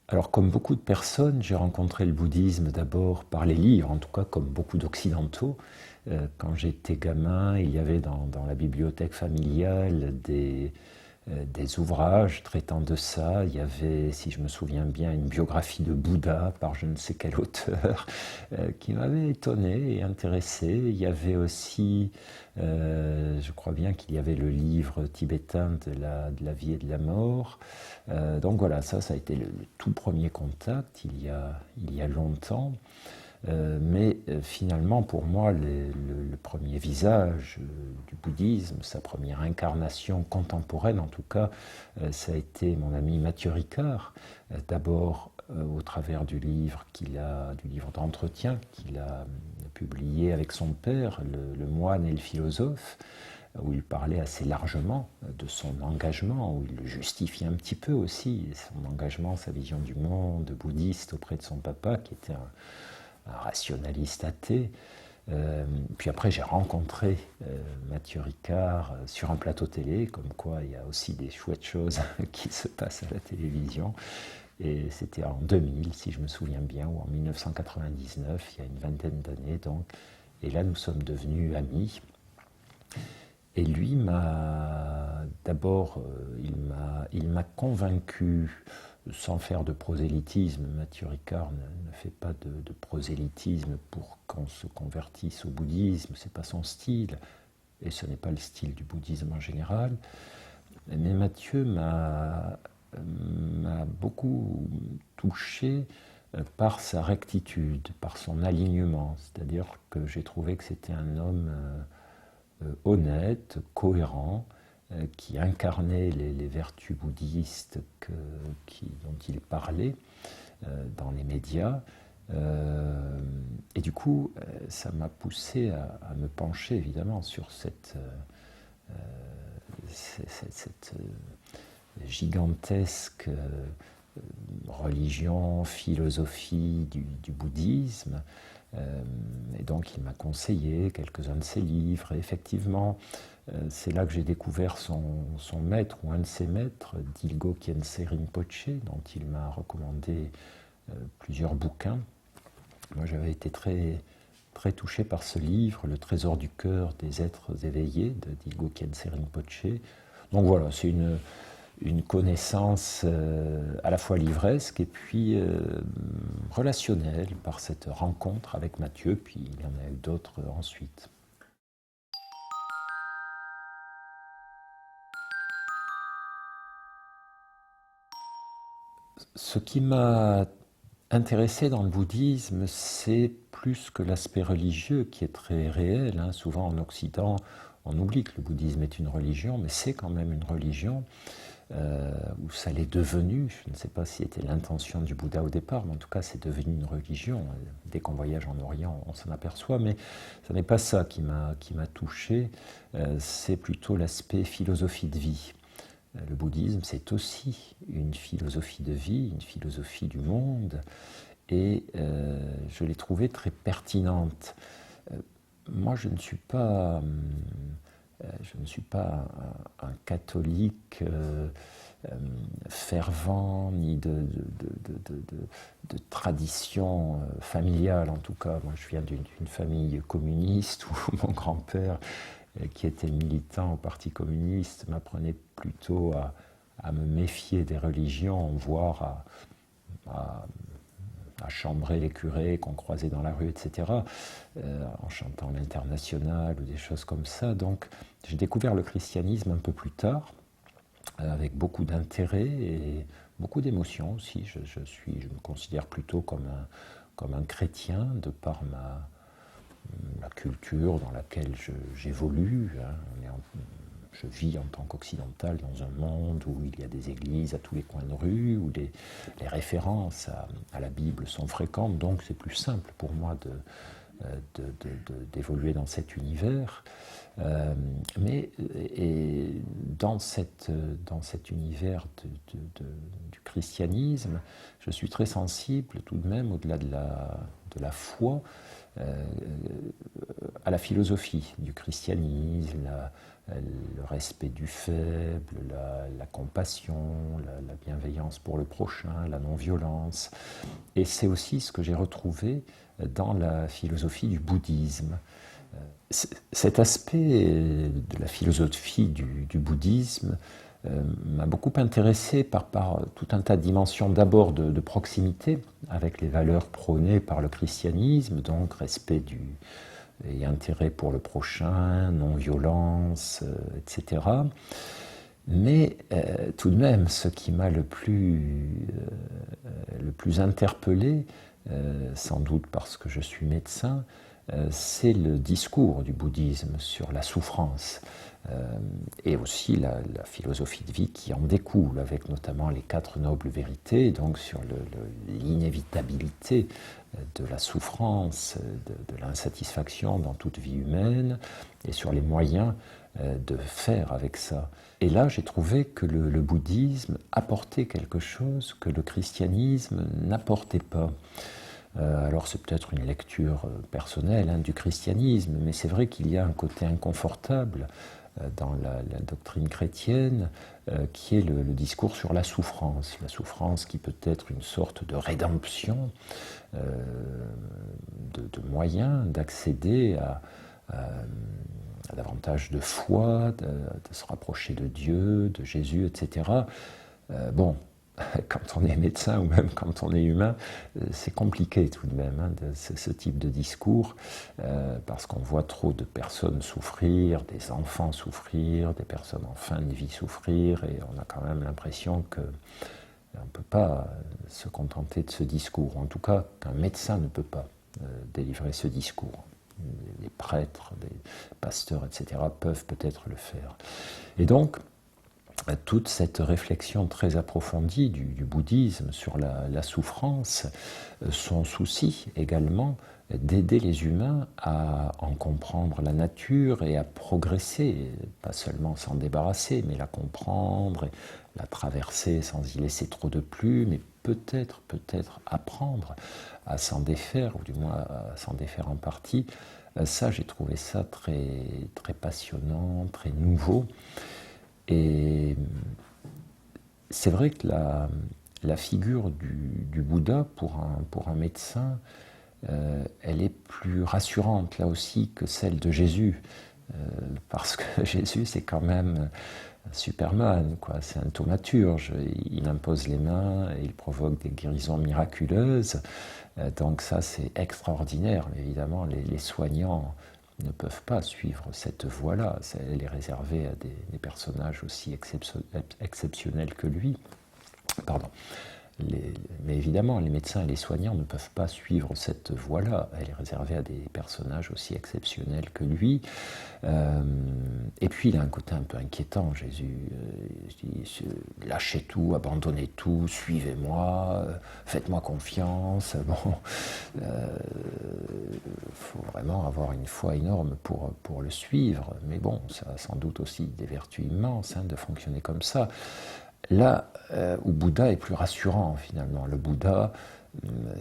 Alors, comme beaucoup de personnes, j'ai rencontré le bouddhisme d'abord par les livres, en tout cas comme beaucoup d'occidentaux. Quand j'étais gamin, il y avait dans la bibliothèque familiale des ouvrages traitant de ça. Il y avait, si je me souviens bien, une biographie de Bouddha par je ne sais quel auteur qui m'avait étonné et intéressé. Il y avait aussi, je crois bien qu'il y avait le livre tibétain de la vie et de la mort. Donc voilà, ça a été le tout premier contact il y a longtemps. Mais finalement, pour moi, le premier visage du bouddhisme, sa première incarnation contemporaine en tout cas, ça a été mon ami Mathieu Ricard, d'abord au travers du livre d'entretien qu'il a publié avec son père, le moine et le philosophe, où il parlait assez largement de son engagement, où il le justifiait un petit peu aussi, son engagement, sa vision du monde bouddhiste auprès de son papa, qui était un rationaliste athée. Puis après, j'ai rencontré Mathieu Ricard sur un plateau télé, comme quoi il y a aussi des chouettes choses qui se passent à la télévision. Et c'était en 2000, si je me souviens bien, ou en 1999, il y a une vingtaine d'années donc. Et là, nous sommes devenus amis. Et lui il m'a convaincu, sans faire de prosélytisme. Mathieu Ricard ne fait pas de prosélytisme pour qu'on se convertisse au bouddhisme, c'est pas son style, et ce n'est pas le style du bouddhisme en général. Mais Mathieu m'a beaucoup touché par sa rectitude, par son alignement, c'est-à-dire que j'ai trouvé que c'était un homme honnête, cohérent, qui incarnait les vertus bouddhistes dont il parlait dans les médias. Et du coup, ça m'a poussé à me pencher évidemment sur cette gigantesque religion, philosophie du bouddhisme. Et donc il m'a conseillé quelques-uns de ses livres. Et effectivement, c'est là que j'ai découvert son maître, ou un de ses maîtres, Dilgo Khyentse Rinpoche, dont il m'a recommandé plusieurs bouquins. Moi, j'avais été très, très touché par ce livre, Le trésor du cœur des êtres éveillés, de Dilgo Khyentse Rinpoche. Donc voilà, c'est une connaissance à la fois livresque et puis relationnelle par cette rencontre avec Mathieu, puis il y en a eu d'autres ensuite. Ce qui m'a intéressé dans le bouddhisme, c'est plus que l'aspect religieux qui est très réel. Hein. Souvent en Occident, on oublie que le bouddhisme est une religion, mais c'est quand même une religion. Où ça l'est devenu, je ne sais pas si c'était l'intention du Bouddha au départ, mais en tout cas c'est devenu une religion. Dès qu'on voyage en Orient, on s'en aperçoit, mais ce n'est pas ça qui m'a touché, c'est plutôt l'aspect philosophie de vie. Le bouddhisme, c'est aussi une philosophie de vie, une philosophie du monde, et je l'ai trouvée très pertinente. Moi, je ne suis pas un catholique fervent, ni de tradition familiale en tout cas. Moi je viens d'une famille communiste où mon grand-père, qui était militant au Parti communiste, m'apprenait plutôt à me méfier des religions, voire à chambrer les curés qu'on croisait dans la rue, etc., en chantant l'Internationale ou des choses comme ça. Donc j'ai découvert le christianisme un peu plus tard, avec beaucoup d'intérêt et beaucoup d'émotion aussi. Je me considère plutôt comme un chrétien, de par la culture dans laquelle j'évolue. Hein. Je vis en tant qu'occidental dans un monde où il y a des églises à tous les coins de rue, où les références à la Bible sont fréquentes, donc c'est plus simple pour moi d'évoluer dans cet univers. Mais dans cet univers du christianisme, je suis très sensible tout de même, au-delà de la foi, à la philosophie du christianisme, le respect du faible, la compassion, la bienveillance pour le prochain, la non-violence. Et c'est aussi ce que j'ai retrouvé dans la philosophie du bouddhisme. Cet aspect de la philosophie du bouddhisme m'a beaucoup intéressé par tout un tas de dimensions, d'abord de proximité avec les valeurs prônées par le christianisme, donc respect et intérêt pour le prochain, non-violence, etc. Mais tout de même, ce qui m'a le plus interpellé, sans doute parce que je suis médecin, c'est le discours du bouddhisme sur la souffrance et aussi la philosophie de vie qui en découle, avec notamment les 4 nobles vérités, donc sur l'inévitabilité de la souffrance, de l'insatisfaction dans toute vie humaine, et sur les moyens de faire avec ça. Et là, j'ai trouvé que le bouddhisme apportait quelque chose que le christianisme n'apportait pas. Alors c'est peut-être une lecture personnelle du christianisme, mais c'est vrai qu'il y a un côté inconfortable dans la doctrine chrétienne qui est le discours sur la souffrance qui peut être une sorte de rédemption, de moyens d'accéder à davantage de foi, de se rapprocher de Dieu, de Jésus, etc. Bon, quand on est médecin ou même quand on est humain, c'est compliqué tout de même, ce type de discours, parce qu'on voit trop de personnes souffrir, des enfants souffrir, des personnes en fin de vie souffrir, et on a quand même l'impression qu'on ne peut pas se contenter de ce discours. En tout cas, qu'un médecin ne peut pas délivrer ce discours. Les prêtres, des pasteurs, etc. peuvent peut-être le faire. Et donc, toute cette réflexion très approfondie du bouddhisme sur la souffrance, son souci également d'aider les humains à en comprendre la nature et à progresser, pas seulement s'en débarrasser, mais la comprendre, et la traverser sans y laisser trop de plumes, mais peut-être apprendre à s'en défaire, ou du moins à s'en défaire en partie. Ça, j'ai trouvé ça très, très passionnant, très nouveau. Et c'est vrai que la figure du Bouddha, pour un médecin, elle est plus rassurante, là aussi, que celle de Jésus. Parce que Jésus, c'est quand même Superman, quoi. C'est un thaumaturge. Il impose les mains et il provoque des guérisons miraculeuses. Donc ça, c'est extraordinaire. Mais évidemment, les soignants ne peuvent pas suivre cette voie-là. Elle est réservée à des personnages aussi exceptionnels que lui. Pardon. Mais évidemment, les médecins et les soignants ne peuvent pas suivre cette voie-là. Elle est réservée à des personnages aussi exceptionnels que lui. Et puis, il a un côté un peu inquiétant, Jésus. Lâchez tout, abandonnez tout, suivez-moi, faites-moi confiance. Bon, faut vraiment avoir une foi énorme pour le suivre. Mais bon, ça a sans doute aussi des vertus immenses de fonctionner comme ça. Là où Bouddha est plus rassurant finalement. Le Bouddha,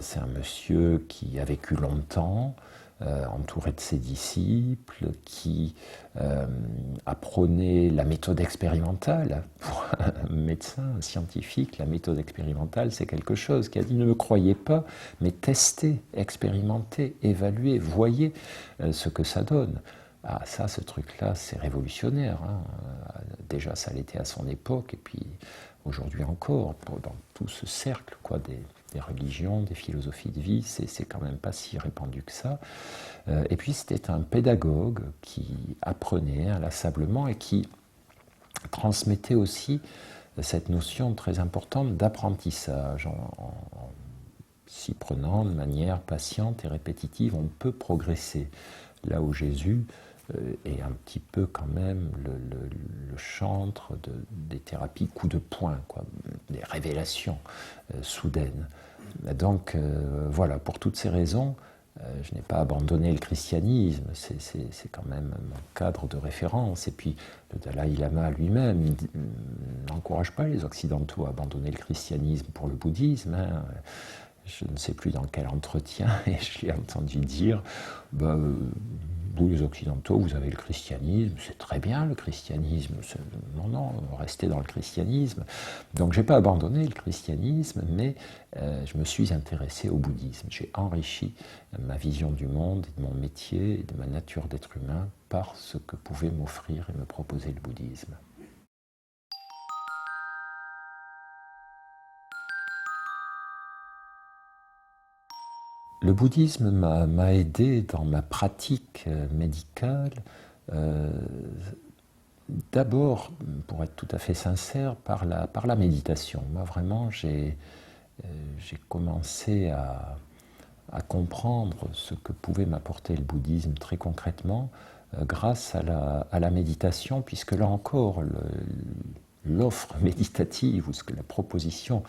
c'est un monsieur qui a vécu longtemps, entouré de ses disciples, qui a prôné la méthode expérimentale. Pour un médecin, un scientifique, la méthode expérimentale, c'est quelque chose qui a dit ne me croyez pas, mais testez, expérimentez, évaluez, voyez ce que ça donne. Ah, ça, ce truc-là, c'est révolutionnaire. Déjà, ça l'était à son époque, et puis aujourd'hui encore, dans tout ce cercle des religions, des philosophies de vie, c'est quand même pas si répandu que ça. Et puis, c'était un pédagogue qui apprenait inlassablement et qui transmettait aussi cette notion très importante d'apprentissage. En s'y prenant de manière patiente et répétitive, on peut progresser. Là où Jésus est un petit peu quand même le chantre des thérapies coup de poing, quoi, des révélations soudaines. Donc voilà, pour toutes ces raisons, Je n'ai pas abandonné le christianisme, c'est quand même mon cadre de référence. Et puis le Dalai Lama lui-même n'encourage pas les Occidentaux à abandonner le christianisme pour le bouddhisme. Hein. Je ne sais plus dans quel entretien, et je l'ai entendu dire, vous les Occidentaux, vous avez le christianisme, c'est très bien le christianisme, non, restez dans le christianisme. Donc je n'ai pas abandonné le christianisme, mais je me suis intéressé au bouddhisme. J'ai enrichi ma vision du monde, de mon métier et de ma nature d'être humain par ce que pouvait m'offrir et me proposer le bouddhisme. Le bouddhisme m'a aidé dans ma pratique médicale. D'abord, pour être tout à fait sincère, par la méditation. Moi, vraiment, j'ai commencé à comprendre ce que pouvait m'apporter le bouddhisme très concrètement grâce à la méditation, puisque là encore, l'offre méditative ou la proposition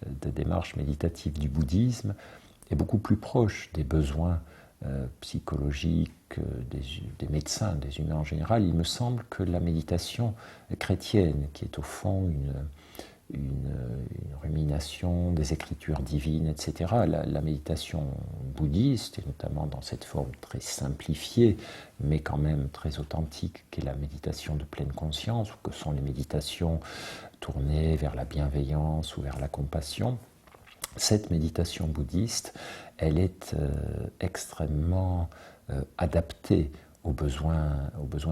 de démarche méditative du bouddhisme est beaucoup plus proche des besoins psychologiques des médecins, des humains en général. Il me semble que la méditation chrétienne, qui est au fond une rumination des écritures divines, etc., la méditation bouddhiste, et notamment dans cette forme très simplifiée, mais quand même très authentique, qu'est la méditation de pleine conscience, ou que sont les méditations tournées vers la bienveillance ou vers la compassion, cette méditation bouddhiste, elle est extrêmement adaptée aux besoins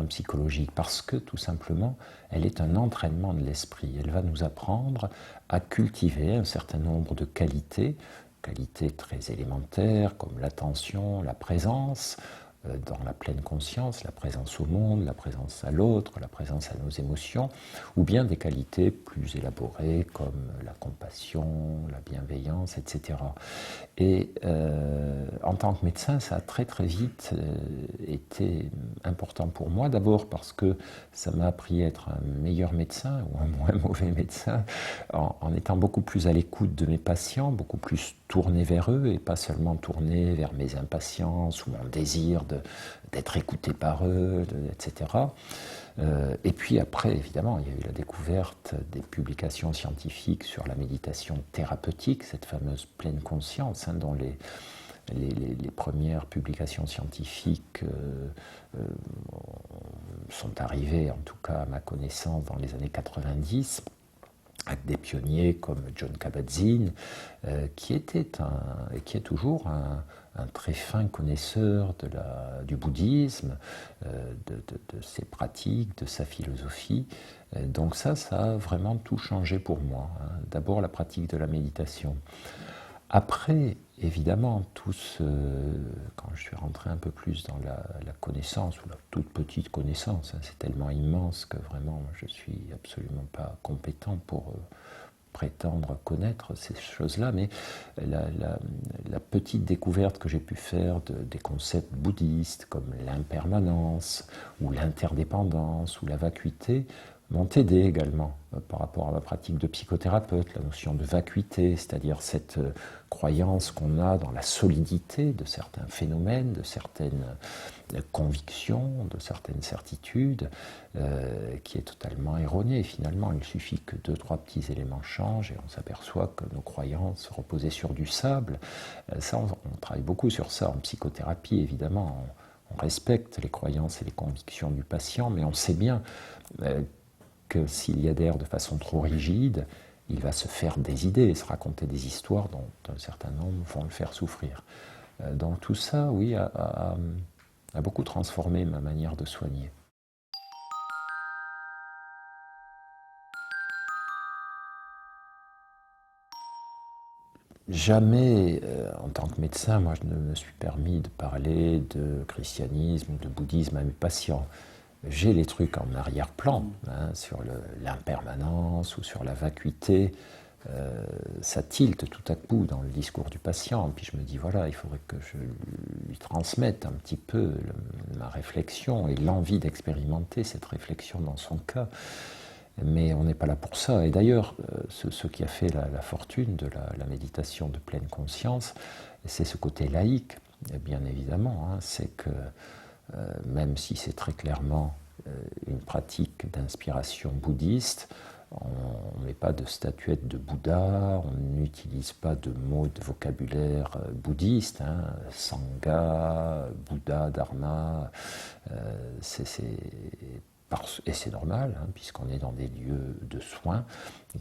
psychologiques parce que tout simplement, elle est un entraînement de l'esprit. Elle va nous apprendre à cultiver un certain nombre de qualités très élémentaires comme l'attention, la présence, dans la pleine conscience, la présence au monde, la présence à l'autre, la présence à nos émotions, ou bien des qualités plus élaborées comme la compassion, la bienveillance, etc. Et en tant que médecin, ça a très très vite été important pour moi, d'abord parce que ça m'a appris à être un meilleur médecin ou un moins mauvais médecin, en étant beaucoup plus à l'écoute de mes patients, beaucoup plus tourné vers eux et pas seulement tourné vers mes impatiences ou mon désir d'être écouté par eux, etc. Et puis après, évidemment, il y a eu la découverte des publications scientifiques sur la méditation thérapeutique, cette fameuse pleine conscience, hein, dont les premières publications scientifiques sont arrivées, en tout cas à ma connaissance, dans les années 90, avec des pionniers comme John Kabat-Zinn, qui était et qui est toujours un très fin connaisseur du bouddhisme, de ses pratiques, de sa philosophie. Donc ça a vraiment tout changé pour moi. Hein. D'abord la pratique de la méditation. Après, évidemment, quand je suis rentré un peu plus dans la connaissance, ou la toute petite connaissance, hein, c'est tellement immense que vraiment je ne suis absolument pas compétent pour prétendre connaître ces choses-là, mais la petite découverte que j'ai pu faire des concepts bouddhistes comme l'impermanence, ou l'interdépendance, ou la vacuité, m'ont aidé également par rapport à ma pratique de psychothérapeute, la notion de vacuité, c'est-à-dire cette croyance qu'on a dans la solidité de certains phénomènes, de certaines convictions, de certaines certitudes, qui est totalement erronée. Finalement, il suffit que 2-3 petits éléments changent et on s'aperçoit que nos croyances reposaient sur du sable. Ça, on travaille beaucoup sur ça en psychothérapie, évidemment. On respecte les croyances et les convictions du patient, mais on sait bien que s'il y adhère de façon trop rigide, il va se faire des idées et se raconter des histoires dont un certain nombre vont le faire souffrir. Donc tout ça, oui, a beaucoup transformé ma manière de soigner. Jamais, en tant que médecin, moi je ne me suis permis de parler de christianisme ou de bouddhisme à mes patients. J'ai les trucs en arrière-plan, hein, sur l'impermanence ou sur la vacuité. Ça tilte tout à coup dans le discours du patient. Puis je me dis, voilà, il faudrait que je lui transmette un petit peu ma réflexion et l'envie d'expérimenter cette réflexion dans son cas. Mais on n'est pas là pour ça. Et d'ailleurs, ce qui a fait la fortune de la méditation de pleine conscience, c'est ce côté laïque. Et bien évidemment, hein, c'est que même si c'est très clairement une pratique d'inspiration bouddhiste, on ne met pas de statuette de Bouddha, on n'utilise pas de mots de vocabulaire bouddhiste, hein, Sangha, Bouddha, Dharma, et c'est normal, hein, puisqu'on est dans des lieux de soins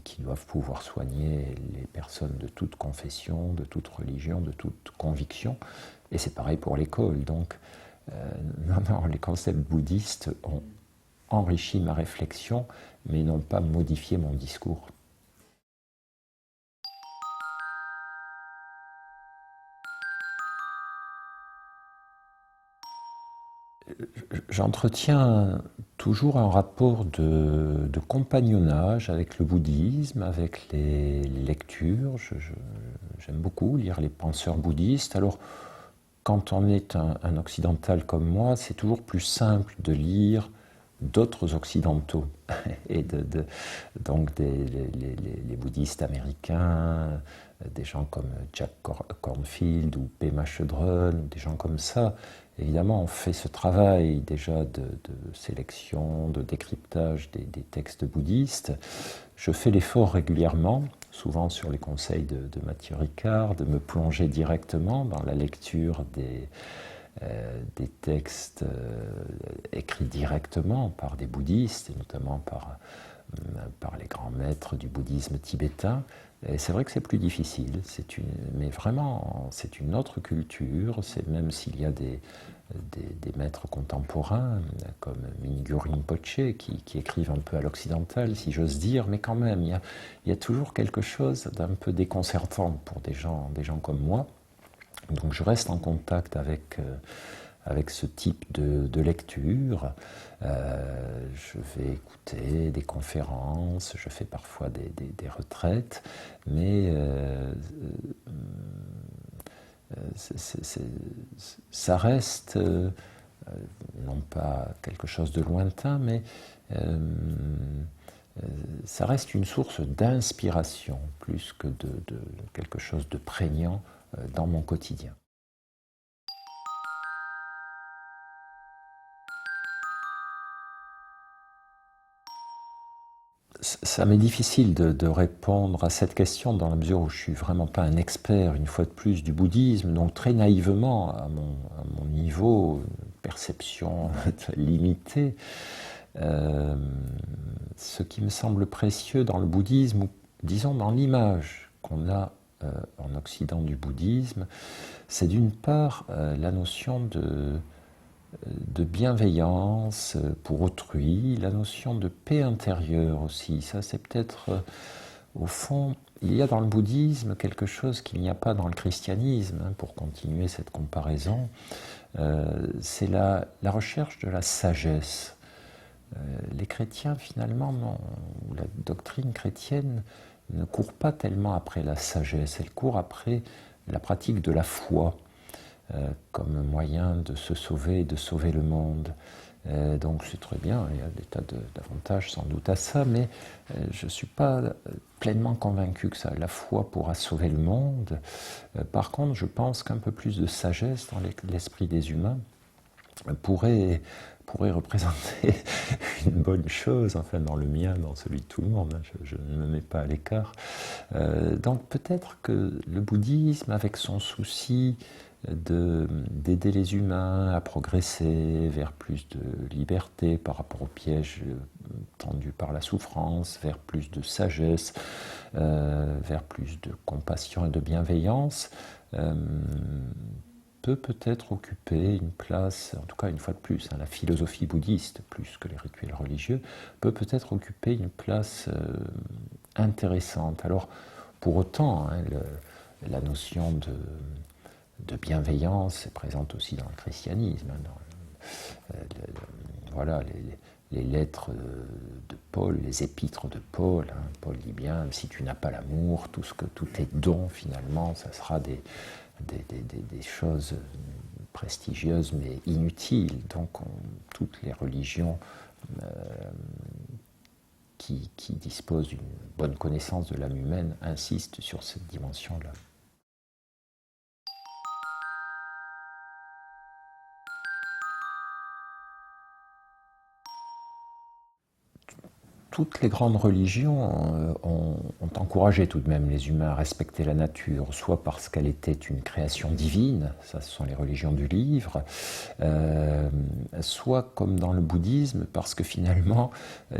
qui doivent pouvoir soigner les personnes de toute confession, de toute religion, de toute conviction, et c'est pareil pour l'école. Donc, non, les concepts bouddhistes ont enrichi ma réflexion, mais n'ont pas modifié mon discours. J'entretiens toujours un rapport de compagnonnage avec le bouddhisme, avec les lectures. J'aime beaucoup lire les penseurs bouddhistes. Alors, quand on est un occidental comme moi, c'est toujours plus simple de lire d'autres occidentaux, et donc les bouddhistes américains, des gens comme Jack Kornfield ou Pema Chodron, des gens comme ça. Évidemment, on fait ce travail déjà de sélection, de décryptage des textes bouddhistes. Je fais l'effort régulièrement, souvent sur les conseils de Mathieu Ricard, de me plonger directement dans la lecture des textes écrits directement par des bouddhistes, et notamment par les grands maîtres du bouddhisme tibétain. Et c'est vrai que c'est plus difficile, mais vraiment c'est une autre culture, c'est même s'il y a des maîtres contemporains comme Mingyur Rinpoche qui écrivent un peu à l'occidental, si j'ose dire, mais quand même il y a toujours quelque chose d'un peu déconcertant pour des gens comme moi. Donc je reste en contact avec ce type de lecture. Je vais écouter des conférences, je fais parfois des retraites, mais ça reste non pas quelque chose de lointain, mais ça reste une source d'inspiration plus que de quelque chose de prégnant dans mon quotidien. Ça m'est difficile de répondre à cette question dans la mesure où je suis vraiment pas un expert, une fois de plus, du bouddhisme, donc très naïvement, à mon niveau, perception limitée, ce qui me semble précieux dans le bouddhisme, ou disons dans l'image qu'on a en Occident du bouddhisme, c'est d'une part la notion de bienveillance pour autrui, la notion de paix intérieure aussi. Ça, c'est peut-être, au fond, il y a dans le bouddhisme quelque chose qu'il n'y a pas dans le christianisme, hein, pour continuer cette comparaison. C'est la recherche de la sagesse. Les chrétiens, finalement, ou la doctrine chrétienne ne court pas tellement après la sagesse, elle court après la pratique de la foi. Comme moyen de se sauver et de sauver le monde. Donc c'est très bien, il y a des tas d'avantages sans doute à ça, mais je ne suis pas pleinement convaincu que ça, la foi pourra sauver le monde. Par contre, je pense qu'un peu plus de sagesse dans l'esprit des humains pourrait représenter une bonne chose, enfin dans le mien, dans celui de tout le monde, hein, je ne me mets pas à l'écart. Donc peut-être que le bouddhisme, avec son souci d'aider les humains à progresser vers plus de liberté par rapport aux pièges tendus par la souffrance, vers plus de sagesse, vers plus de compassion et de bienveillance, peut-être occuper une place, en tout cas une fois de plus, hein, la philosophie bouddhiste, plus que les rituels religieux, peut-être occuper une place intéressante. Alors, pour autant, hein, la notion de bienveillance est présente aussi dans le christianisme. Hein, voilà, les lettres de Paul, les épîtres de Paul. Hein, Paul dit bien, si tu n'as pas l'amour, tout est don finalement, ça sera des choses prestigieuses mais inutiles. Donc toutes les religions qui disposent d'une bonne connaissance de l'âme humaine insistent sur cette dimension-là. toutes les grandes religions ont encouragé tout de même les humains à respecter la nature, soit parce qu'elle était une création divine, ça ce sont les religions du livre, soit comme dans le bouddhisme, parce que finalement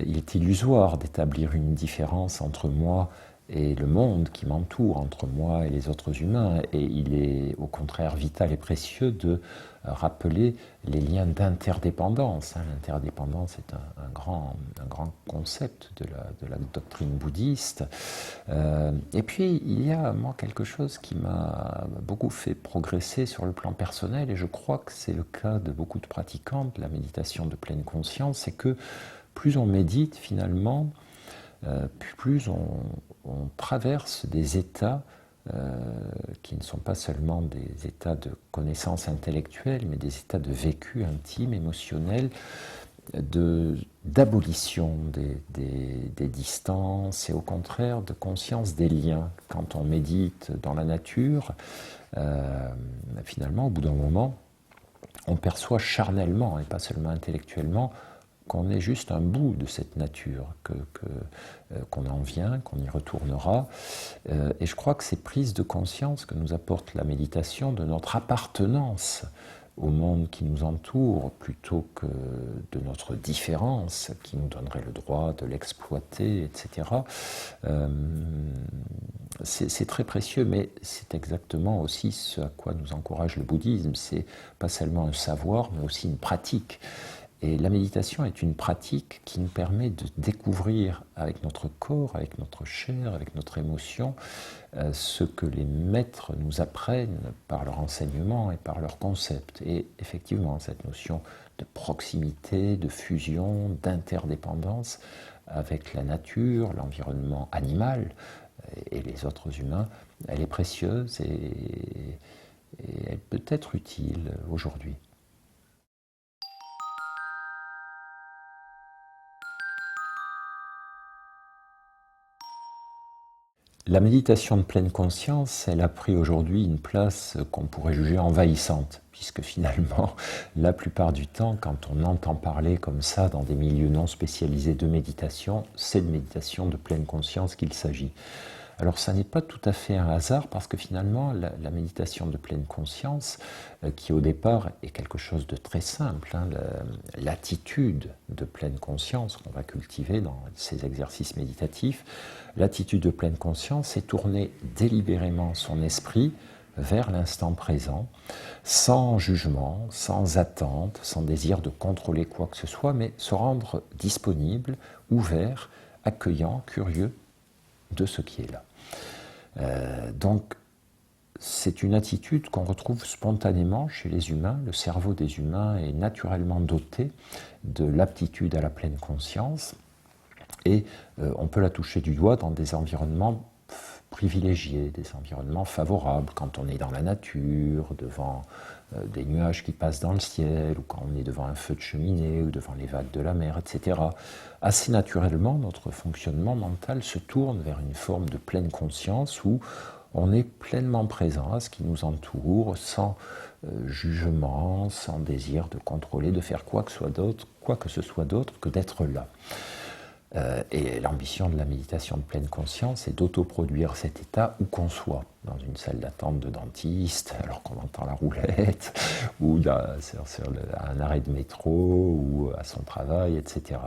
il est illusoire d'établir une différence entre moi et le monde qui m'entoure, entre moi et les autres humains, et il est au contraire vital et précieux de rappeler les liens d'interdépendance. L'interdépendance est un grand concept de la doctrine bouddhiste. Et puis, il y a, moi, quelque chose qui m'a beaucoup fait progresser sur le plan personnel, et je crois que c'est le cas de beaucoup de pratiquants de la méditation de pleine conscience, c'est que plus on médite, finalement, plus on traverse des états qui ne sont pas seulement des états de connaissance intellectuelle, mais des états de vécu intime, émotionnel, d'abolition des distances et au contraire de conscience des liens. Quand on médite dans la nature, finalement, au bout d'un moment, on perçoit charnellement et pas seulement intellectuellement qu'on est juste un bout de cette nature, qu'on en vient, qu'on y retournera. Et je crois que ces prises de conscience que nous apporte la méditation de notre appartenance au monde qui nous entoure, plutôt que de notre différence, qui nous donnerait le droit de l'exploiter, etc., c'est très précieux, mais c'est exactement aussi ce à quoi nous encourage le bouddhisme. C'est pas seulement un savoir, mais aussi une pratique. Et la méditation est une pratique qui nous permet de découvrir avec notre corps, avec notre chair, avec notre émotion, ce que les maîtres nous apprennent par leur enseignement et par leurs concepts. Et effectivement, cette notion de proximité, de fusion, d'interdépendance avec la nature, l'environnement animal et les autres humains, elle est précieuse et elle peut être utile aujourd'hui. La méditation de pleine conscience, elle a pris aujourd'hui une place qu'on pourrait juger envahissante, puisque finalement, la plupart du temps, quand on entend parler comme ça dans des milieux non spécialisés de méditation, c'est de méditation de pleine conscience qu'il s'agit. Alors ça n'est pas tout à fait un hasard, parce que finalement, la méditation de pleine conscience, qui au départ est quelque chose de très simple, l'attitude de pleine conscience qu'on va cultiver dans ces exercices méditatifs, l'attitude de pleine conscience est tourner délibérément son esprit vers l'instant présent, sans jugement, sans attente, sans désir de contrôler quoi que ce soit, mais se rendre disponible, ouvert, accueillant, curieux de ce qui est là. Donc, c'est une attitude qu'on retrouve spontanément chez les humains. Le cerveau des humains est naturellement doté de l'aptitude à la pleine conscience et on peut la toucher du doigt dans des environnements privilégiés, des environnements favorables, quand on est dans la nature, devant des nuages qui passent dans le ciel, ou quand on est devant un feu de cheminée, ou devant les vagues de la mer, etc. Assez naturellement, notre fonctionnement mental se tourne vers une forme de pleine conscience où on est pleinement présent à ce qui nous entoure, sans jugement, sans désir de contrôler, de faire quoi que ce soit d'autre que d'être là. Et l'ambition de la méditation de pleine conscience est d'autoproduire cet état où qu'on soit, dans une salle d'attente de dentiste, alors qu'on entend la roulette, ou sur un arrêt de métro, ou à son travail, etc.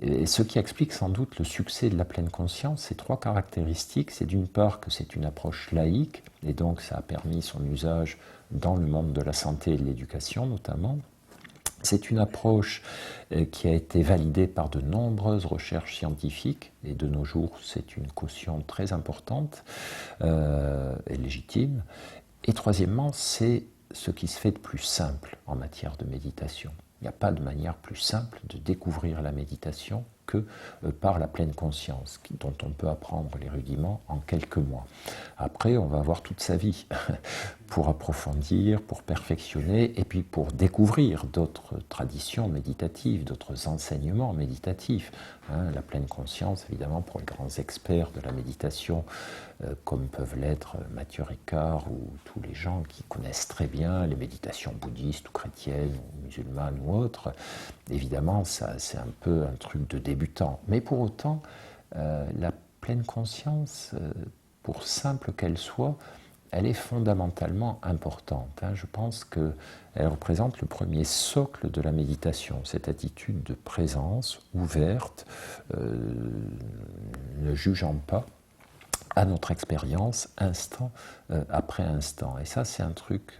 Et ce qui explique sans doute le succès de la pleine conscience, c'est trois caractéristiques. C'est d'une part que c'est une approche laïque, et donc ça a permis son usage dans le monde de la santé et de l'éducation notamment. C'est une approche qui a été validée par de nombreuses recherches scientifiques, et de nos jours c'est une caution très importante et légitime. Et troisièmement, c'est ce qui se fait de plus simple en matière de méditation. Il n'y a pas de manière plus simple de découvrir la méditation que par la pleine conscience, dont on peut apprendre les rudiments en quelques mois. Après, on va avoir toute sa vie pour approfondir, pour perfectionner et puis pour découvrir d'autres traditions méditatives, d'autres enseignements méditatifs. La pleine conscience, évidemment, pour les grands experts de la méditation, comme peuvent l'être Mathieu Ricard ou tous les gens qui connaissent très bien les méditations bouddhistes ou chrétiennes ou musulmanes ou autres, évidemment, ça, c'est un peu un truc de débutant. Mais pour autant, la pleine conscience, pour simple qu'elle soit, elle est fondamentalement importante. Je pense qu'elle représente le premier socle de la méditation, cette attitude de présence ouverte, ne jugeant pas, à notre expérience, instant après instant. Et ça, c'est un truc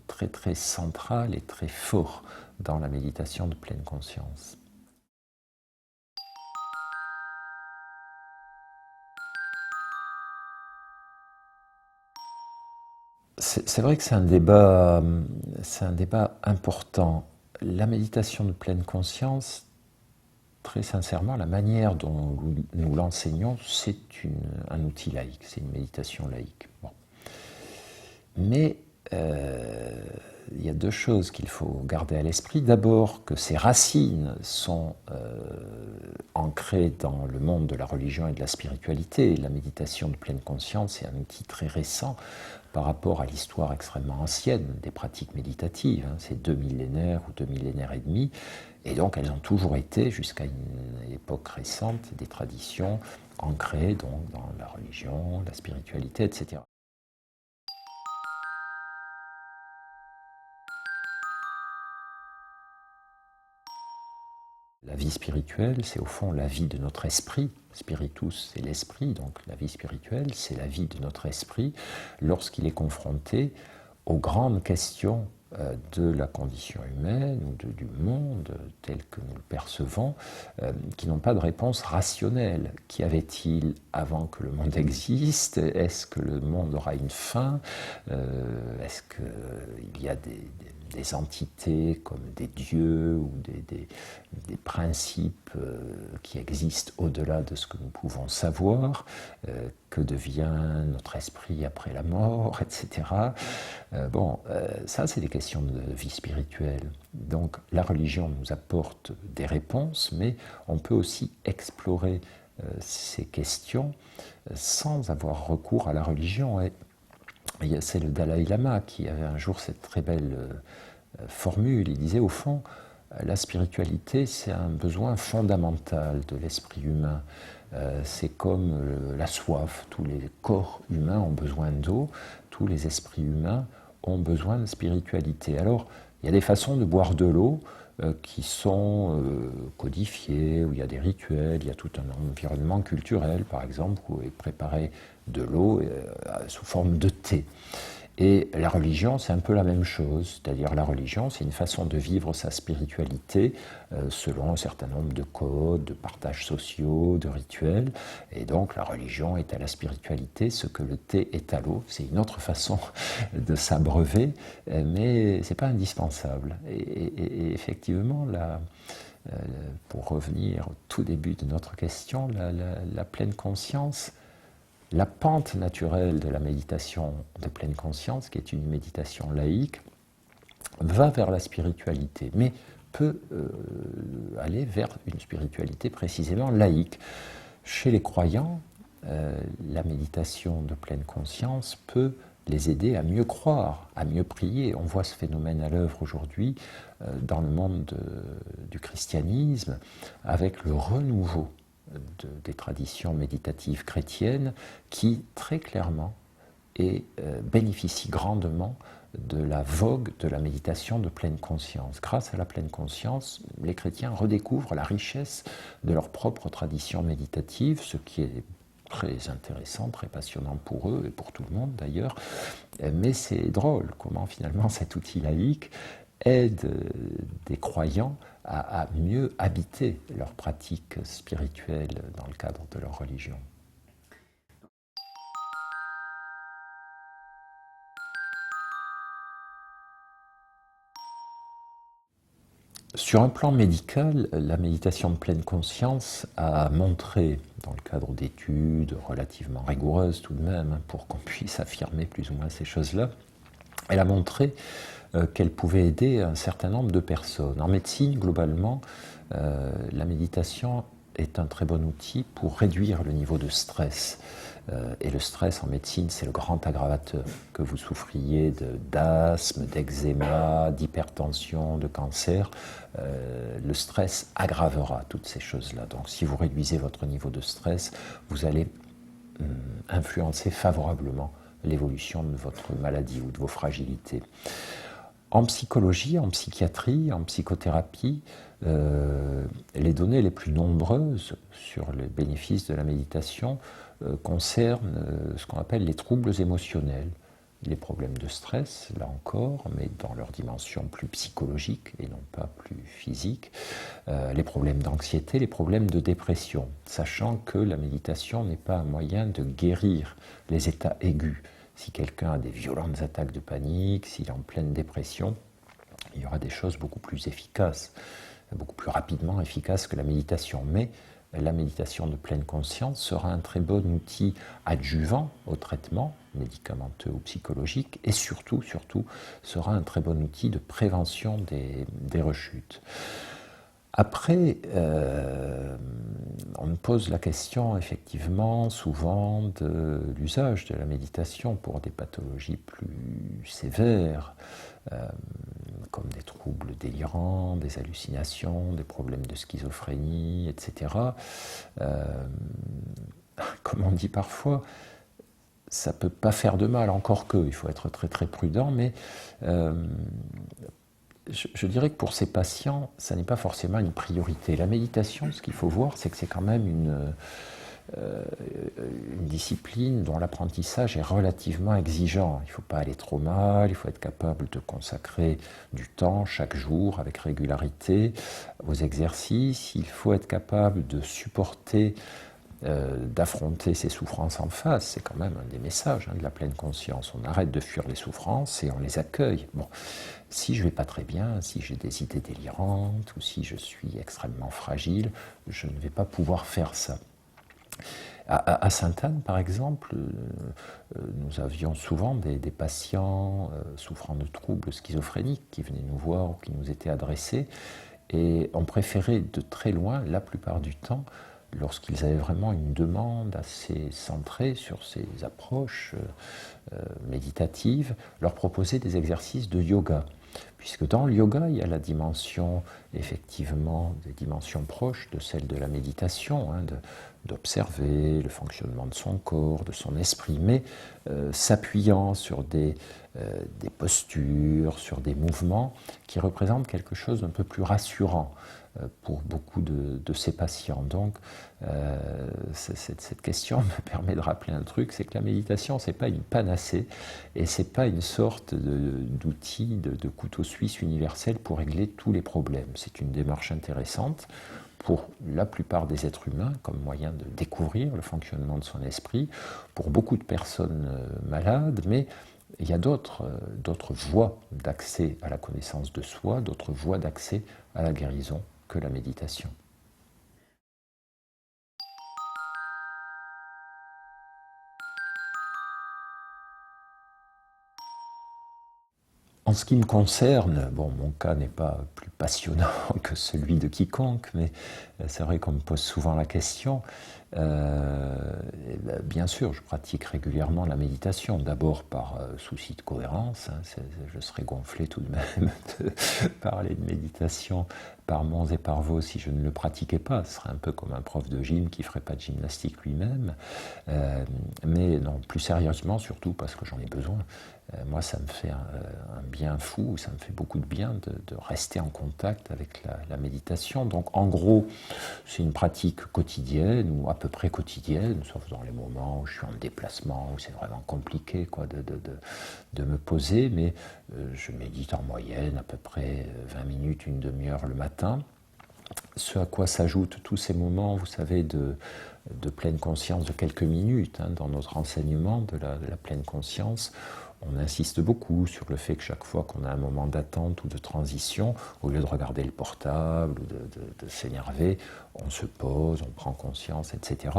très très central et très fort dans la méditation de pleine conscience. C'est vrai que c'est un débat important. La méditation de pleine conscience, très sincèrement, la manière dont nous l'enseignons, c'est un outil laïque, c'est une méditation laïque. Bon. Mais il y a deux choses qu'il faut garder à l'esprit. D'abord, que ses racines sont ancrées dans le monde de la religion et de la spiritualité. La méditation de pleine conscience est un outil très récent par rapport à l'histoire extrêmement ancienne des pratiques méditatives. C'est 2 millénaires ou 2 millénaires et demi. Et donc elles ont toujours été, jusqu'à une époque récente, des traditions ancrées donc, dans la religion, la spiritualité, etc. La vie spirituelle, c'est au fond la vie de notre esprit. Spiritus, c'est l'esprit, donc la vie spirituelle, c'est la vie de notre esprit lorsqu'il est confronté aux grandes questions de la condition humaine ou du monde tel que nous le percevons, qui n'ont pas de réponse rationnelle. Qu'y avait-il avant que le monde existe? Est-ce que le monde aura une fin? Est-ce qu'il y a des entités comme des dieux ou des principes qui existent au-delà de ce que nous pouvons savoir? Que devient notre esprit après la mort, etc. Ça, c'est des questions de vie spirituelle. Donc, la religion nous apporte des réponses, mais on peut aussi explorer ces questions sans avoir recours à la religion. Et c'est le Dalai Lama qui avait un jour cette très belle formule. Il disait, au fond, la spiritualité, c'est un besoin fondamental de l'esprit humain. C'est comme la soif. Tous les corps humains ont besoin d'eau, tous les esprits humains ont besoin de spiritualité. Alors, il y a des façons de boire de l'eau qui sont codifiées, où il y a des rituels, il y a tout un environnement culturel, par exemple, où est préparé de l'eau sous forme de thé. Et la religion, c'est un peu la même chose, c'est-à-dire la religion, c'est une façon de vivre sa spiritualité selon un certain nombre de codes, de partages sociaux, de rituels. Et donc la religion est à la spiritualité ce que le thé est à l'eau. C'est une autre façon de s'abreuver, mais c'est pas indispensable. Et effectivement, pour revenir au tout début de notre question, la pleine conscience, la pente naturelle de la méditation de pleine conscience, qui est une méditation laïque, va vers la spiritualité, mais peut aller vers une spiritualité précisément laïque. Chez les croyants, la méditation de pleine conscience peut les aider à mieux croire, à mieux prier. On voit ce phénomène à l'œuvre aujourd'hui dans le monde du christianisme, avec le renouveau des traditions méditatives chrétiennes qui, très clairement, bénéficient grandement de la vogue de la méditation de pleine conscience. Grâce à la pleine conscience, les chrétiens redécouvrent la richesse de leur propre tradition méditative, ce qui est très intéressant, très passionnant pour eux et pour tout le monde d'ailleurs. Mais c'est drôle comment finalement cet outil laïque aide des croyants à mieux habiter leurs pratiques spirituelles dans le cadre de leur religion. Sur un plan médical, la méditation de pleine conscience a montré, dans le cadre d'études relativement rigoureuses tout de même, pour qu'on puisse affirmer plus ou moins ces choses-là, elle a montré qu'elle pouvait aider un certain nombre de personnes. En médecine, globalement, la méditation est un très bon outil pour réduire le niveau de stress. Et le stress en médecine, c'est le grand aggravateur. Que vous souffriez d'asthme, d'eczéma, d'hypertension, de cancer, le stress aggravera toutes ces choses-là. Donc si vous réduisez votre niveau de stress, vous allez influencer favorablement l'évolution de votre maladie ou de vos fragilités. En psychologie, en psychiatrie, en psychothérapie, les données les plus nombreuses sur les bénéfices de la méditation concernent ce qu'on appelle les troubles émotionnels, les problèmes de stress, là encore, mais dans leur dimension plus psychologique et non pas plus physique, les problèmes d'anxiété, les problèmes de dépression, sachant que la méditation n'est pas un moyen de guérir les états aigus. Si quelqu'un a des violentes attaques de panique, s'il est en pleine dépression, il y aura des choses beaucoup plus efficaces, beaucoup plus rapidement efficaces que la méditation. Mais la méditation de pleine conscience sera un très bon outil adjuvant au traitement médicamenteux ou psychologique et surtout sera un très bon outil de prévention des rechutes. Après, on me pose la question effectivement souvent de l'usage de la méditation pour des pathologies plus sévères, comme des troubles délirants, des hallucinations, des problèmes de schizophrénie, etc. Comme on dit parfois, ça ne peut pas faire de mal, encore que, il faut être très très prudent, mais je dirais que pour ces patients, ça n'est pas forcément une priorité. La méditation, ce qu'il faut voir, c'est que c'est quand même une discipline dont l'apprentissage est relativement exigeant. Il ne faut pas aller trop mal, il faut être capable de consacrer du temps chaque jour avec régularité aux exercices, il faut être capable de supporter d'affronter ses souffrances en face, c'est quand même un des messages de la pleine conscience. On arrête de fuir les souffrances et on les accueille. Bon, si je ne vais pas très bien, si j'ai des idées délirantes ou si je suis extrêmement fragile, je ne vais pas pouvoir faire ça. À Sainte-Anne, par exemple, nous avions souvent des patients souffrant de troubles schizophréniques qui venaient nous voir ou qui nous étaient adressés, et on préférait de très loin, la plupart du temps, lorsqu'ils avaient vraiment une demande assez centrée sur ces approches méditatives, leur proposer des exercices de yoga. Puisque dans le yoga, il y a la dimension, effectivement, des dimensions proches de celle de la méditation, d'observer le fonctionnement de son corps, de son esprit, mais s'appuyant sur des postures, sur des mouvements qui représentent quelque chose d'un peu plus rassurant pour beaucoup de ces patients. Donc, cette question me permet de rappeler un truc, c'est que la méditation, ce n'est pas une panacée et ce n'est pas une sorte d'outil, de couteau suisse universel pour régler tous les problèmes. C'est une démarche intéressante pour la plupart des êtres humains comme moyen de découvrir le fonctionnement de son esprit, pour beaucoup de personnes malades, mais il y a d'autres voies d'accès à la connaissance de soi, d'autres voies d'accès à la guérison que la méditation. En ce qui me concerne, bon, mon cas n'est pas plus passionnant que celui de quiconque, mais c'est vrai qu'on me pose souvent la question. Bien sûr, je pratique régulièrement la méditation, d'abord par souci de cohérence. Je serais gonflé tout de même de parler de méditation par Mons et par Vaux si je ne le pratiquais pas. Ce serait un peu comme un prof de gym qui ne ferait pas de gymnastique lui-même. Mais non, plus sérieusement, surtout parce que j'en ai besoin. Moi, ça me fait un bien fou, ça me fait beaucoup de bien de rester en contact avec la méditation. Donc, en gros, c'est une pratique quotidienne ou à peu près quotidienne, sauf dans les moments où je suis en déplacement, où c'est vraiment compliqué de me poser, mais je médite en moyenne à peu près 20 minutes, une demi-heure le matin. Ce à quoi s'ajoutent tous ces moments, vous savez, de pleine conscience de quelques minutes dans notre enseignement de la pleine conscience, on insiste beaucoup sur le fait que chaque fois qu'on a un moment d'attente ou de transition, au lieu de regarder le portable ou de s'énerver, on se pose, on prend conscience, etc.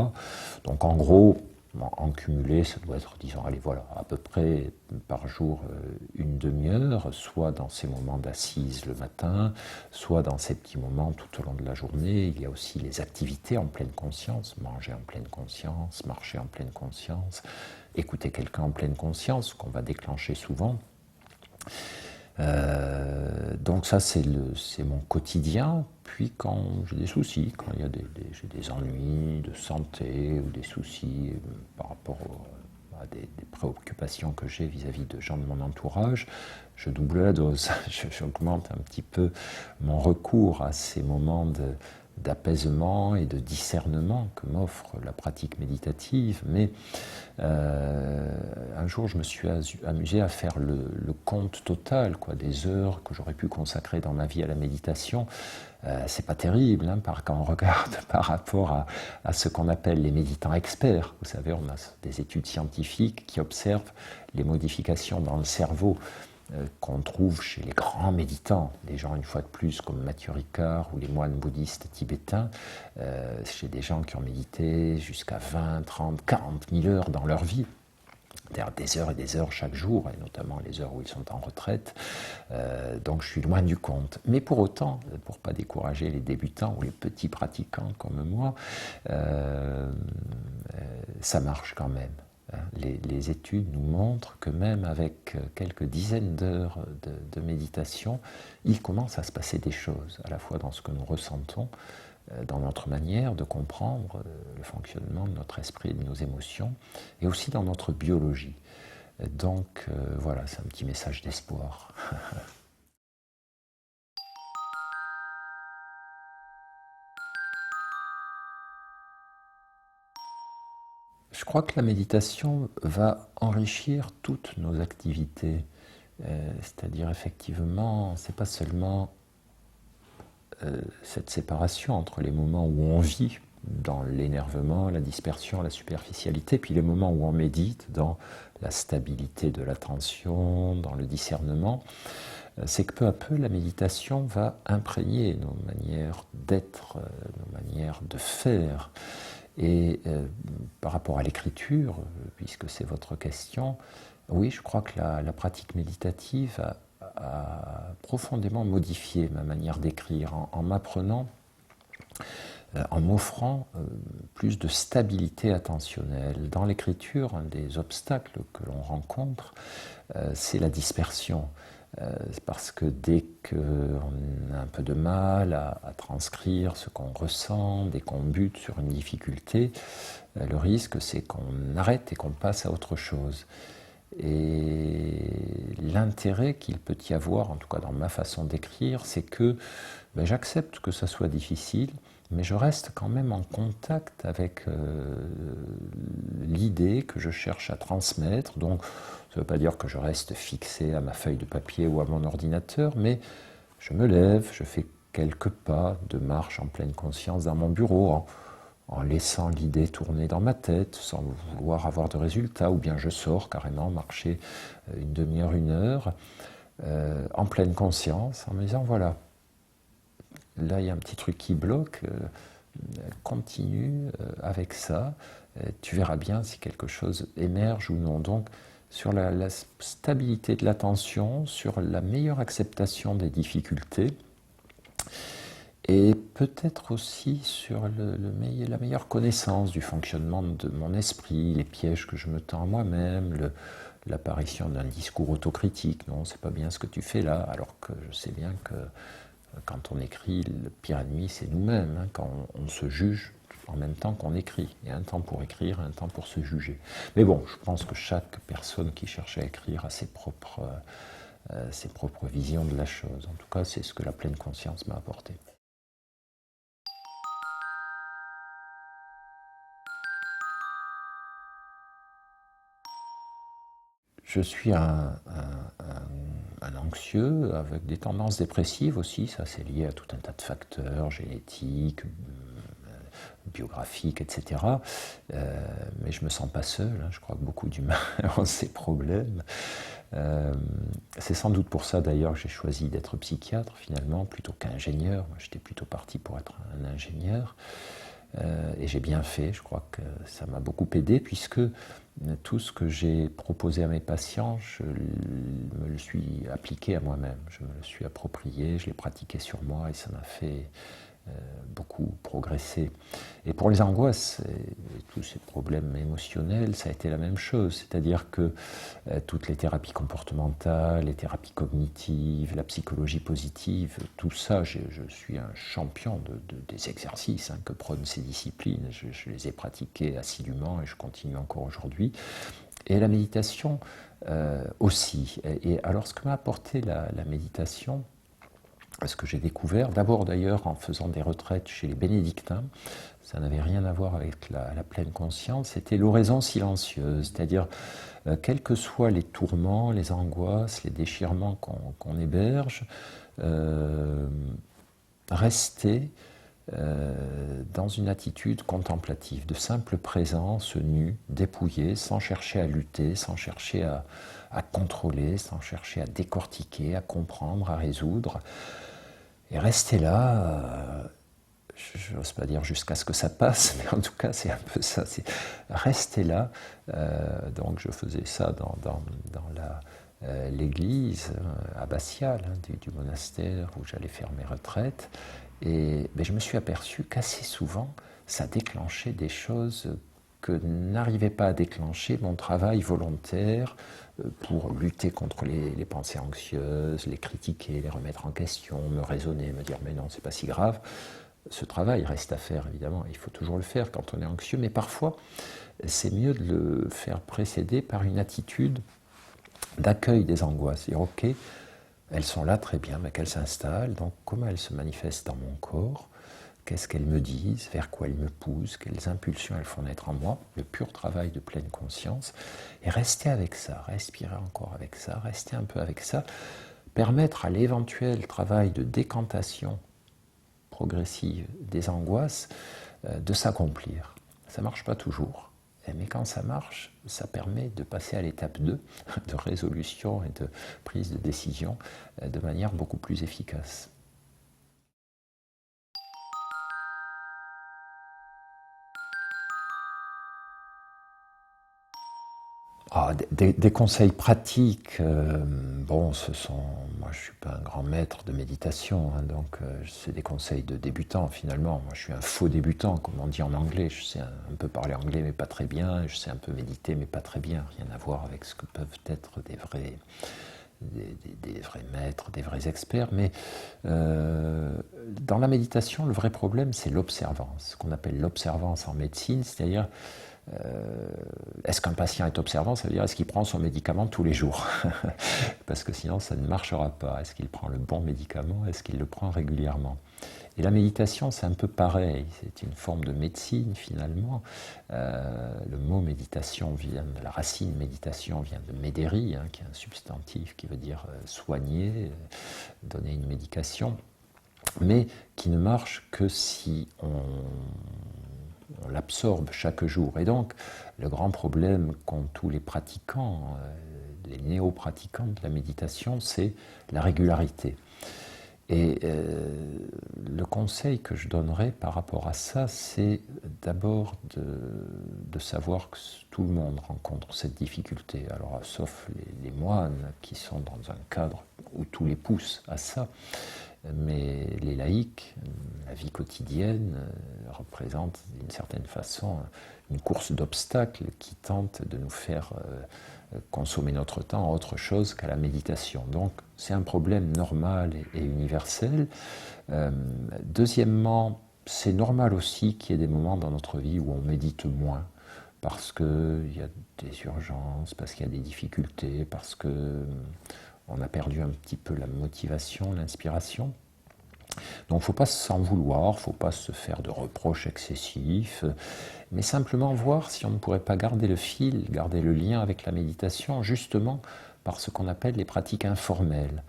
Donc en gros, en cumulé, ça doit être, disons, allez, voilà, à peu près par jour une demi-heure, soit dans ces moments d'assise le matin, soit dans ces petits moments tout au long de la journée. Il y a aussi les activités en pleine conscience, manger en pleine conscience, marcher en pleine conscience, écouter quelqu'un en pleine conscience, qu'on va déclencher souvent. Donc ça, c'est mon quotidien. Puis quand j'ai des soucis, quand il y a j'ai des ennuis de santé ou des soucis par rapport à des préoccupations que j'ai vis-à-vis de gens de mon entourage, je double la dose. J'augmente un petit peu mon recours à ces moments d'apaisement et de discernement que m'offre la pratique méditative. Mais un jour, je me suis amusé à faire le compte total des heures que j'aurais pu consacrer dans ma vie à la méditation. C'est pas terrible quand on regarde par rapport à ce qu'on appelle les méditants experts. Vous savez, on a des études scientifiques qui observent les modifications dans le cerveau qu'on trouve chez les grands méditants, des gens une fois de plus comme Mathieu Ricard ou les moines bouddhistes tibétains, chez des gens qui ont médité jusqu'à 20, 30, 40 000 heures dans leur vie, c'est-à-dire des heures et des heures chaque jour, et notamment les heures où ils sont en retraite. Donc je suis loin du compte. Mais pour autant, pour ne pas décourager les débutants ou les petits pratiquants comme moi, ça marche quand même. Les études nous montrent que même avec quelques dizaines d'heures de méditation, il commence à se passer des choses, à la fois dans ce que nous ressentons, dans notre manière de comprendre le fonctionnement de notre esprit et de nos émotions, et aussi dans notre biologie. Donc voilà, c'est un petit message d'espoir. Je crois que la méditation va enrichir toutes nos activités. C'est-à-dire effectivement, c'est pas seulement cette séparation entre les moments où on vit dans l'énervement, la dispersion, la superficialité, puis les moments où on médite dans la stabilité de l'attention, dans le discernement. C'est que peu à peu, la méditation va imprégner nos manières d'être, nos manières de faire. Et par rapport à l'écriture, puisque c'est votre question, oui, je crois que la pratique méditative a profondément modifié ma manière d'écrire en m'apprenant, en m'offrant plus de stabilité attentionnelle. Dans l'écriture, un des obstacles que l'on rencontre, c'est la dispersion. Parce que dès qu'on a un peu de mal à transcrire ce qu'on ressent, dès qu'on bute sur une difficulté, le risque c'est qu'on arrête et qu'on passe à autre chose. Et l'intérêt qu'il peut y avoir, en tout cas dans ma façon d'écrire, c'est que j'accepte que ça soit difficile, mais je reste quand même en contact avec l'idée que je cherche à transmettre. Donc, ça ne veut pas dire que je reste fixé à ma feuille de papier ou à mon ordinateur, mais je me lève, je fais quelques pas de marche en pleine conscience dans mon bureau, en laissant l'idée tourner dans ma tête, sans vouloir avoir de résultats, ou bien je sors carrément marcher une demi-heure, une heure, en pleine conscience, en me disant voilà, là il y a un petit truc qui bloque, continue avec ça, tu verras bien si quelque chose émerge ou non. Donc sur la stabilité de l'attention, sur la meilleure acceptation des difficultés, et peut-être aussi sur la meilleure connaissance du fonctionnement de mon esprit, les pièges que je me tends à moi-même, l'apparition d'un discours autocritique. Non, c'est pas bien ce que tu fais là, alors que je sais bien que quand on écrit, le pire ennemi, c'est nous-mêmes, quand on se juge en même temps qu'on écrit. Il y a un temps pour écrire, un temps pour se juger. Mais bon, je pense que chaque personne qui cherche à écrire a ses propres visions de la chose. En tout cas, c'est ce que la pleine conscience m'a apporté. Je suis un anxieux avec des tendances dépressives aussi, ça c'est lié à tout un tas de facteurs génétiques, biographiques, etc. Mais je ne me sens pas seul, je crois que beaucoup d'humains ont ces problèmes. C'est sans doute pour ça d'ailleurs que j'ai choisi d'être psychiatre finalement plutôt qu'ingénieur. Moi j'étais plutôt parti pour être un ingénieur. Et j'ai bien fait, je crois que ça m'a beaucoup aidé puisque tout ce que j'ai proposé à mes patients, je me le suis appliqué à moi-même. Je me le suis approprié, je l'ai pratiqué sur moi et ça m'a fait beaucoup progressé. Et pour les angoisses et tous ces problèmes émotionnels, ça a été la même chose. C'est-à-dire que toutes les thérapies comportementales, les thérapies cognitives, la psychologie positive, tout ça, je suis un champion des exercices que prônent ces disciplines. Je les ai pratiqués assidûment et je continue encore aujourd'hui. Et la méditation aussi. Et alors ce que m'a apporté la méditation, ce que j'ai découvert, d'abord d'ailleurs en faisant des retraites chez les bénédictins, ça n'avait rien à voir avec la pleine conscience, c'était l'oraison silencieuse, c'est-à-dire quels que soient les tourments, les angoisses, les déchirements qu'on héberge, rester dans une attitude contemplative, de simple présence nue, dépouillée, sans chercher à lutter, sans chercher à contrôler, sans chercher à décortiquer, à comprendre, à résoudre. Et rester là, je n'ose pas dire jusqu'à ce que ça passe, mais en tout cas c'est un peu ça, c'est rester là. Donc je faisais ça dans l'église abbatiale du monastère où j'allais faire mes retraites. Et je me suis aperçu qu'assez souvent, ça déclenchait des choses que n'arrivait pas à déclencher mon travail volontaire pour lutter contre les pensées anxieuses, les critiquer, les remettre en question, me raisonner, me dire mais non, c'est pas si grave. Ce travail reste à faire, évidemment, il faut toujours le faire quand on est anxieux, mais parfois, c'est mieux de le faire précéder par une attitude d'accueil des angoisses. Dire ok, elles sont là très bien, mais qu'elles s'installent, donc comment elles se manifestent dans mon corps, qu'est-ce qu'elles me disent, vers quoi elles me poussent, quelles impulsions elles font naître en moi, le pur travail de pleine conscience, et rester avec ça, respirer encore avec ça, rester un peu avec ça, permettre à l'éventuel travail de décantation progressive des angoisses de s'accomplir. Ça ne marche pas toujours, mais quand ça marche, ça permet de passer à l'étape 2, de résolution et de prise de décision de manière beaucoup plus efficace. Des conseils pratiques, bon, moi je ne suis pas un grand maître de méditation, donc c'est des conseils de débutant finalement. Moi je suis un faux débutant, comme on dit en anglais. Je sais un peu parler anglais mais pas très bien, je sais un peu méditer mais pas très bien, rien à voir avec ce que peuvent être des vrais maîtres, des vrais experts. Mais dans la méditation, le vrai problème c'est l'observance, ce qu'on appelle l'observance en médecine, c'est-à-dire est-ce qu'un patient est observant? Ça veut dire est-ce qu'il prend son médicament tous les jours? Parce que sinon ça ne marchera pas. Est-ce qu'il prend le bon médicament? Est-ce qu'il le prend régulièrement? Et la méditation c'est un peu pareil, c'est une forme de médecine finalement. Le mot méditation vient de la racine méditation, vient de médéri, qui est un substantif qui veut dire soigner, donner une médication, mais qui ne marche que si on l'absorbe chaque jour. Et donc, le grand problème qu'ont tous les pratiquants, les néo-pratiquants de la méditation, c'est la régularité. Et le conseil que je donnerais par rapport à ça, c'est d'abord de savoir que tout le monde rencontre cette difficulté. Alors, sauf les moines qui sont dans un cadre où tout les pousse à ça. Mais les laïcs, la vie quotidienne, représente d'une certaine façon une course d'obstacles qui tente de nous faire consommer notre temps à autre chose qu'à la méditation. Donc c'est un problème normal et universel. Deuxièmement, c'est normal aussi qu'il y ait des moments dans notre vie où on médite moins, parce qu'il y a des urgences, parce qu'il y a des difficultés, parce qu'on a perdu un petit peu la motivation, l'inspiration. Donc il ne faut pas s'en vouloir, il ne faut pas se faire de reproches excessifs, mais simplement voir si on ne pourrait pas garder le fil, garder le lien avec la méditation, justement par ce qu'on appelle les pratiques informelles.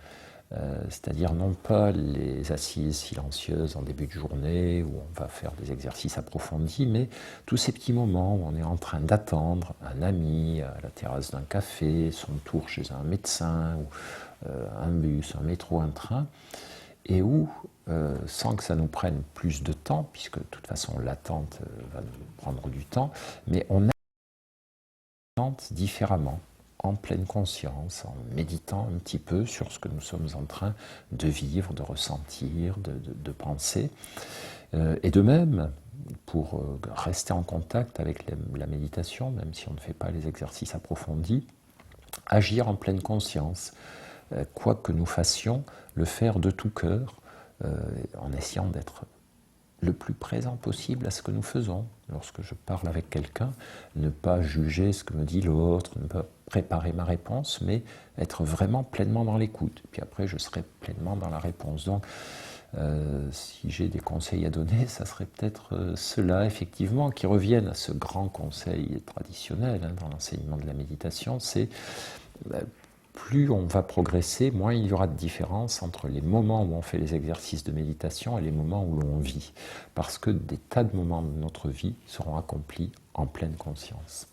C'est-à-dire non pas les assises silencieuses en début de journée où on va faire des exercices approfondis, mais tous ces petits moments où on est en train d'attendre un ami à la terrasse d'un café, son tour chez un médecin, ou un bus, un métro, un train, et où, sans que ça nous prenne plus de temps, puisque de toute façon l'attente va nous prendre du temps, mais on attend différemment, en pleine conscience, en méditant un petit peu sur ce que nous sommes en train de vivre, de ressentir, de penser. Et de même, pour rester en contact avec la méditation, même si on ne fait pas les exercices approfondis, agir en pleine conscience. Quoi que nous fassions, le faire de tout cœur, en essayant d'être le plus présent possible à ce que nous faisons. Lorsque je parle avec quelqu'un, ne pas juger ce que me dit l'autre, ne pas préparer ma réponse, mais être vraiment pleinement dans l'écoute. Puis après, je serai pleinement dans la réponse. Donc, si j'ai des conseils à donner, ça serait peut-être ceux-là, effectivement, qui reviennent à ce grand conseil traditionnel dans l'enseignement de la méditation, c'est plus on va progresser, moins il y aura de différence entre les moments où on fait les exercices de méditation et les moments où l'on vit. Parce que des tas de moments de notre vie seront accomplis en pleine conscience.